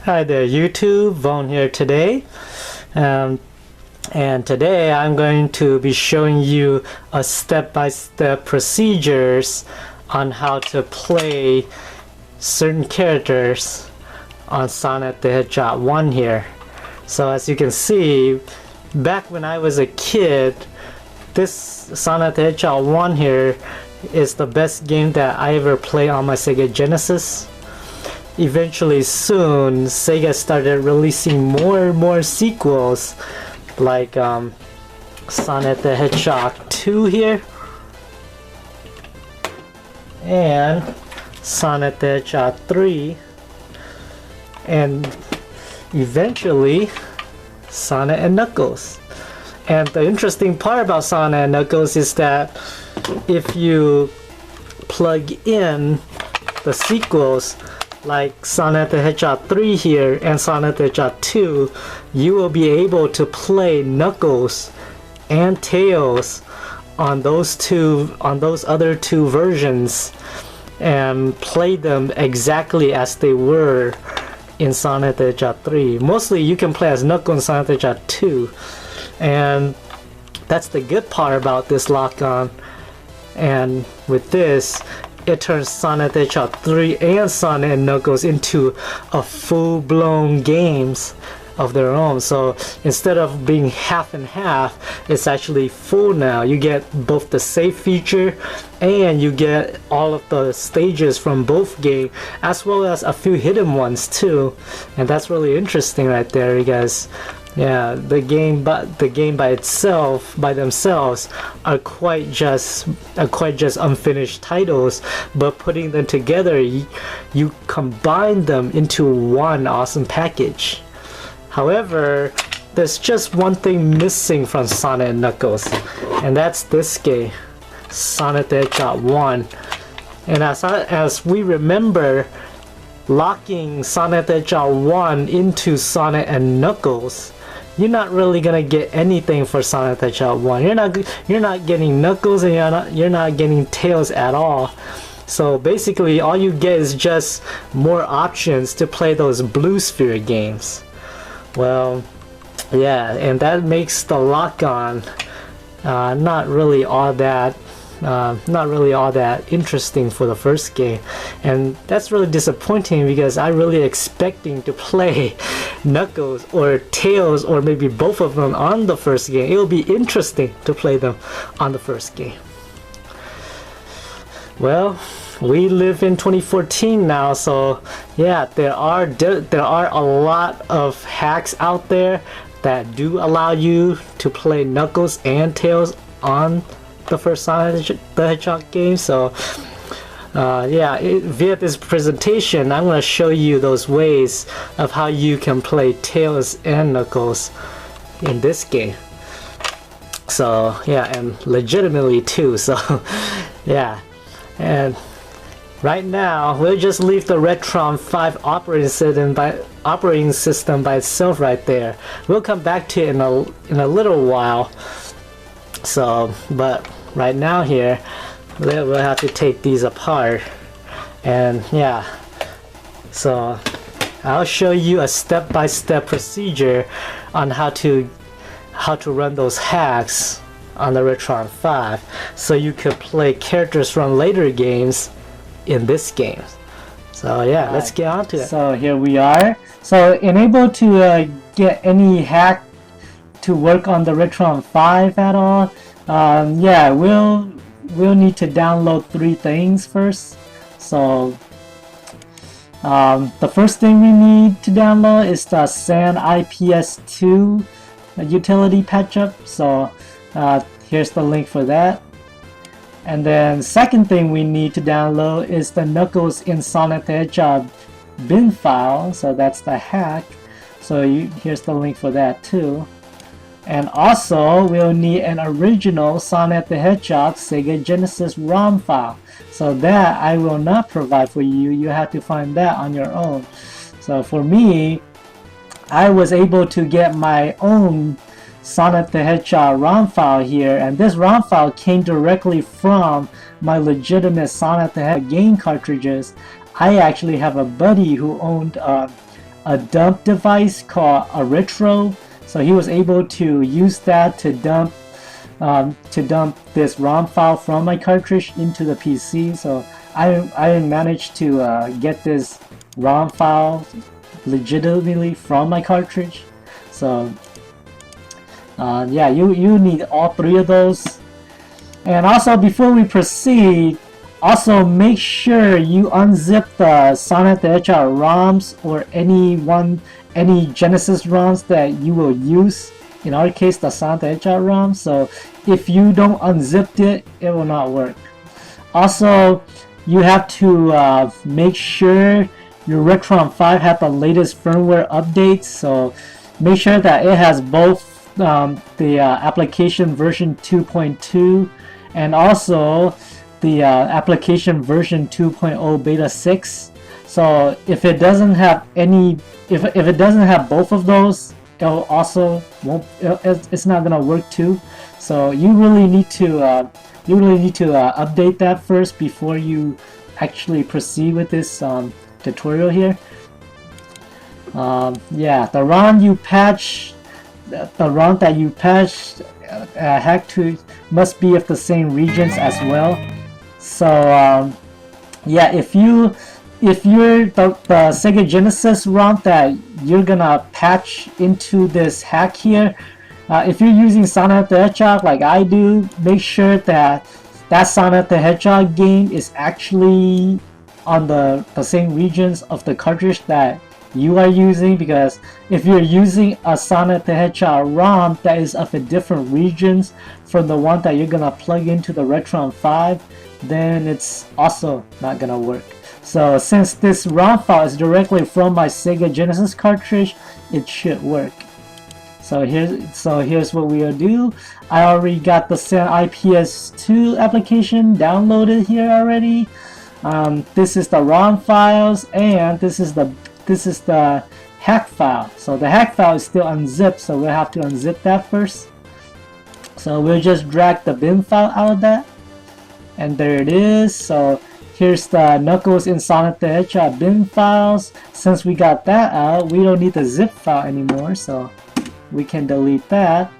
Hi there YouTube, Vaughn here today. And today I'm going to be showing you a step-by-step procedures on how to play certain characters on Sonic the Hedgehog 1 here. So as you can see, back when I was a kid, this Sonic the Hedgehog 1 here is the best game that I ever played on my Sega Genesis. Eventually soon, Sega started releasing more and more sequels like Sonic the Hedgehog 2 here and Sonic the Hedgehog 3 and eventually Sonic and Knuckles. And the interesting part about Sonic and Knuckles is that if you plug in the sequels like Sonic the Hedgehog 3 here and Sonic the Hedgehog 2, you will be able to play Knuckles and Tails on those other two versions and play them exactly as they were in Sonic the Hedgehog 3. Mostly you can play as Knuckles in Sonic the Hedgehog 2, and that's the good part about this lock-on. And with this, it turns Sonic the Hedgehog 3 and Sonic and Knuckles into a full-blown games of their own. So instead of being half and half, it's actually full now. You get both the save feature and you get all of the stages from both games, as well as a few hidden ones too. And that's really interesting right there, you guys. Yeah, the game by itself, by themselves, are quite just unfinished titles, but putting them together, you combine them into one awesome package. However, there's just one thing missing from Sonic and Knuckles, and that's this game, Sonic the Hedgehog 1. And as we remember, locking Sonic the Hedgehog 1 into Sonic and Knuckles, you're not really gonna get anything for Sonic the Hedgehog 1. You're not getting Knuckles, and you're not getting Tails at all. So basically, all you get is just more options to play those Blue Sphere games. Well, yeah, and that makes the lock-on not really all that interesting for the first game, and that's really disappointing because I'm really expecting to play Knuckles or Tails or maybe both of them on the first game. It will be interesting to play them on the first game. Well, we live in 2014 now, so yeah, there are a lot of hacks out there that do allow you to play Knuckles and Tails on the first Sonic the Hedgehog game. So yeah, via this presentation, I'm going to show you those ways of how you can play Tails and Knuckles in this game. So yeah, and legitimately too. So yeah, and right now we'll just leave the RetroN 5 operating system by itself right there. We'll come back to it in a little while. So, but right now here, we'll have to take these apart, and yeah, so I'll show you a step-by-step procedure on how to run those hacks on the RetroN 5, so you could play characters from later games in this game. So yeah, let's get on to it. So here we are. So unable to get any hack to work on the RetroN 5 at all, yeah, we'll need to download 3 things first. So the first thing we need to download is the SAN IPS2 utility patch-up. So here's the link for that. And then second thing we need to download is the Knuckles in Sonic the Hedgehog bin file. So that's the hack. So here's the link for that too. And also, we'll need an original Sonic the Hedgehog Sega Genesis ROM file. So that I will not provide for you. You have to find that on your own. So for me, I was able to get my own Sonic the Hedgehog ROM file here, and this ROM file came directly from my legitimate Sonic the Hedgehog game cartridges. I actually have a buddy who owned a dump device called a Retro. So he was able to use that to dump this ROM file from my cartridge into the PC. So I managed to get this ROM file legitimately from my cartridge. So yeah, you need all three of those. And also, before we proceed, also make sure you unzip the Sonic the Hedgehog ROMs or any Genesis ROMs that you will use. In our case, the Sonic the Hedgehog ROM. So if you don't unzip it, it will not work. Also, you have to make sure your RetroN 5 have the latest firmware updates. So make sure that it has both the application version 2.2 and also the application version 2.0 beta 6. So if it doesn't have any, if it doesn't have both of those, it'll also it's not gonna work too. So you really need to update that first before you actually proceed with this tutorial here. Yeah, the ROM you patch, the ROM that you patched hack to must be of the same regions as well. So yeah, if you're the Sega Genesis ROM that you're gonna patch into this hack here, if you're using Sonic the Hedgehog like I do, make sure that that Sonic the Hedgehog game is actually on the same regions of the cartridge that you are using, because if you're using a Sonic the Hedgehog ROM that is of a different regions from the one that you're gonna plug into the RetroN 5, then it's also not gonna work. So since this ROM file is directly from my Sega Genesis cartridge, it should work. So here's what we'll do. I already got the Sand IPS2 application downloaded here already. This is the ROM files, and this is the hack file. So the hack file is still unzipped, so we'll have to unzip that first. So we'll just drag the bin file out of that, and there it is. So here's the Knuckles in Sonic the Hedgehog bin files. Since we got that out, we don't need the zip file anymore, so we can delete that.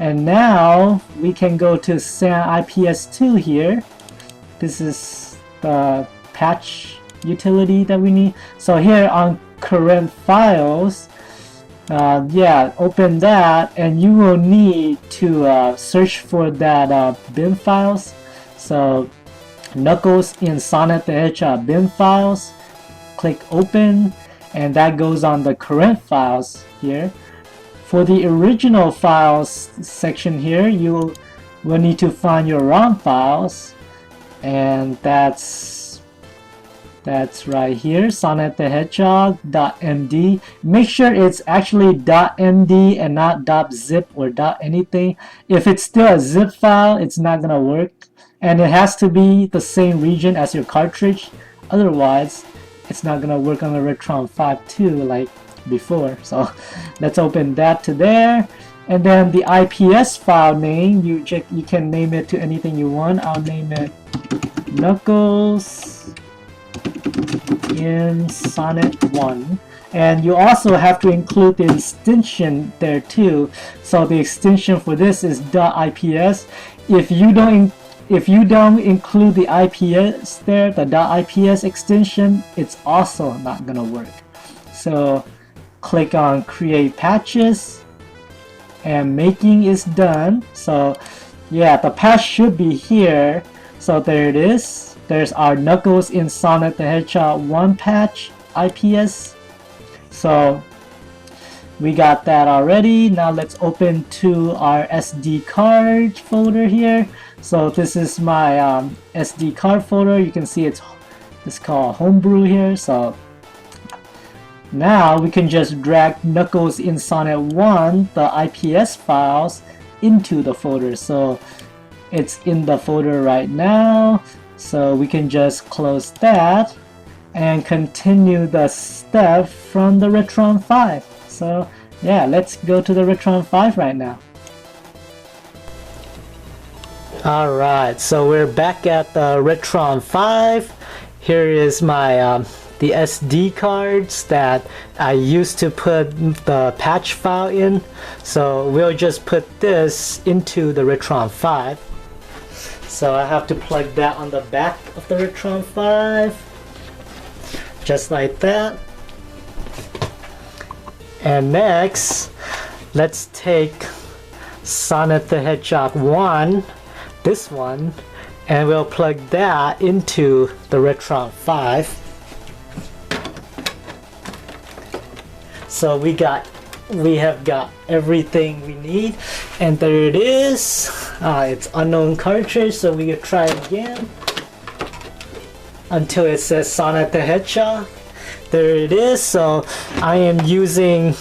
And now we can go to Sand IPS2 here. This is the patch utility that we need. So here on current files, yeah, open that, and you will need to search for that bin files. So Knuckles in Sonic the Hedgehog bin files, click open, and that goes on the current files here. For the original files section here, you will need to find your ROM files, and that's right here, Sonic the Hedgehog.md. Make sure it's actually .md and not .zip or .anything. If it's still a zip file, it's not gonna work, and it has to be the same region as your cartridge. Otherwise, it's not gonna work on the RetroN 5 too, like before. So let's open that to there, and then the IPS file name, you can name it to anything you want. I'll name it Knuckles in Sonic 1, and you also have to include the extension there too. So the extension for this is .ips. If you don't include the IPS there, the .ips extension, it's also not gonna work. So click on create patches, and making is done. So yeah, the patch should be here. So there it is. There's our Knuckles in Sonic the Hedgehog 1 patch IPS. So we got that already. Now let's open to our SD card folder here. So this is my SD card folder. You can see it's called Homebrew here. So now we can just drag Knuckles in Sonic 1, the IPS files, into the folder. So it's in the folder right now. So we can just close that and continue the step from the RetroN 5. So yeah, let's go to the RetroN 5 right now. Alright, so we're back at the RetroN 5. here is my the SD cards that I used to put the patch file in. So we'll just put this into the RetroN 5. So I have to plug that on the back of the RetroN 5, just like that. And next, let's take Sonic the Hedgehog 1, this one, and we'll plug that into the RetroN 5. So we have got everything we need, and there it is. It's unknown cartridge, so we can try again until it says Sonic the Hedgehog. There it is. So I am using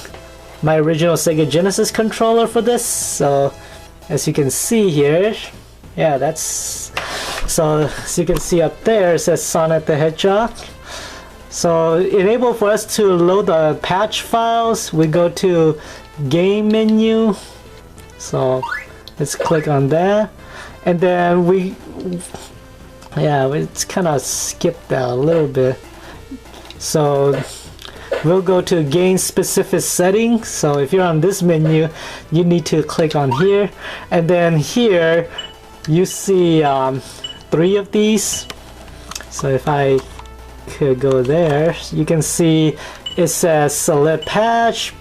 my original Sega Genesis controller for this. So as you can see here, yeah, that's so as you can see up there, it says Sonic the Hedgehog. So enable for us to load the patch files, we go to game menu. So let's click on that, and then it's kind of skipped that a little bit. So we'll go to game specific settings. So if you're on this menu, you need to click on here, and then here you see 3 of these. So if I could go there, you can see it says select patch,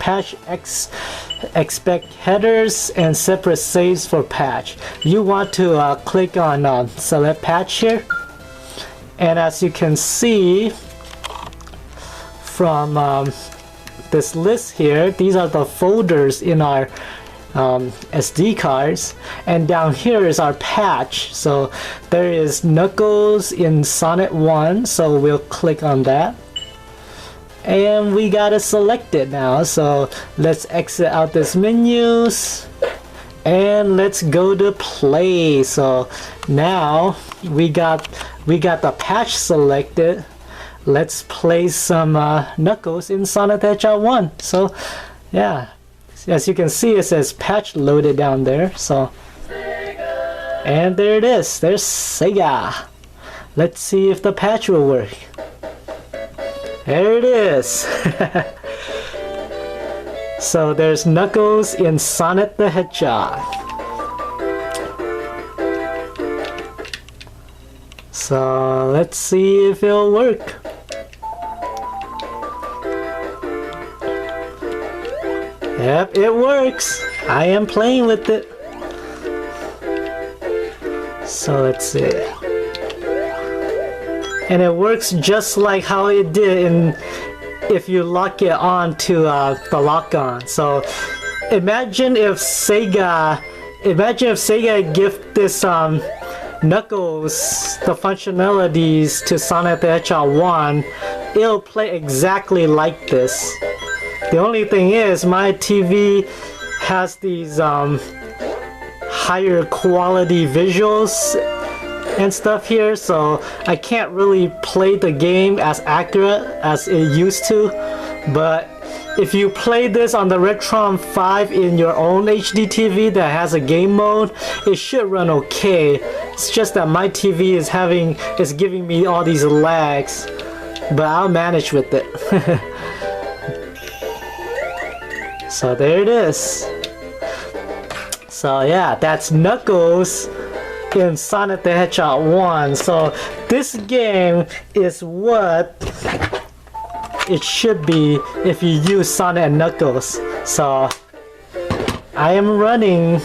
expect headers, and separate saves for patch. You want to click on select patch here, and as you can see from this list here, these are the folders in our SD cards, and down here is our patch. So there is Knuckles in Sonic 1, so we'll click on that, and we got it selected now. So let's exit out this menus and let's go to play. So now we got the patch selected. Let's play some Knuckles in Sonic the Hedgehog 1. So yeah, as you can see, it says patch loaded down there. So Sega. And there it is, there's Sega. Let's see if the patch will work. There it is. So there's Knuckles in Sonic the Hedgehog. So let's see if it'll work. Yep, it works. I am playing with it. So let's see. And it works just like how it did if you lock it on to the lock-on. So imagine if Sega give this Knuckles the functionalities to Sonic the Hedgehog 1, it'll play exactly like this. The only thing is, my TV has these higher quality visuals and stuff here, so I can't really play the game as accurate as it used to. But if you play this on the RetroN 5 in your own HD TV that has a game mode, it should run okay. It's just that my TV is giving me all these lags, but I'll manage with it. So there it is. So yeah, that's Knuckles in Sonic the Hedgehog 1. So this game is what it should be if you use Sonic and Knuckles. So I am running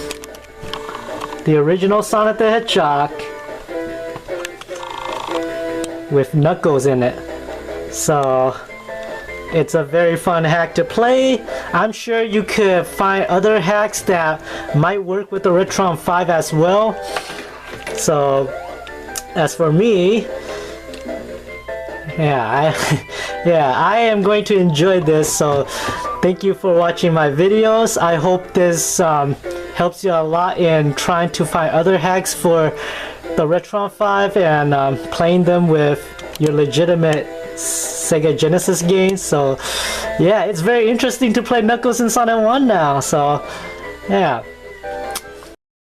the original Sonic the Hedgehog with Knuckles in it. So it's a very fun hack to play. I'm sure you could find other hacks that might work with the RetroN 5 as well. So as for me, I am going to enjoy this. So thank you for watching my videos. I hope this helps you a lot in trying to find other hacks for the RetroN 5 and playing them with your legitimate Sega Genesis games. So yeah, it's very interesting to play Knuckles in Sonic 1 now. So yeah.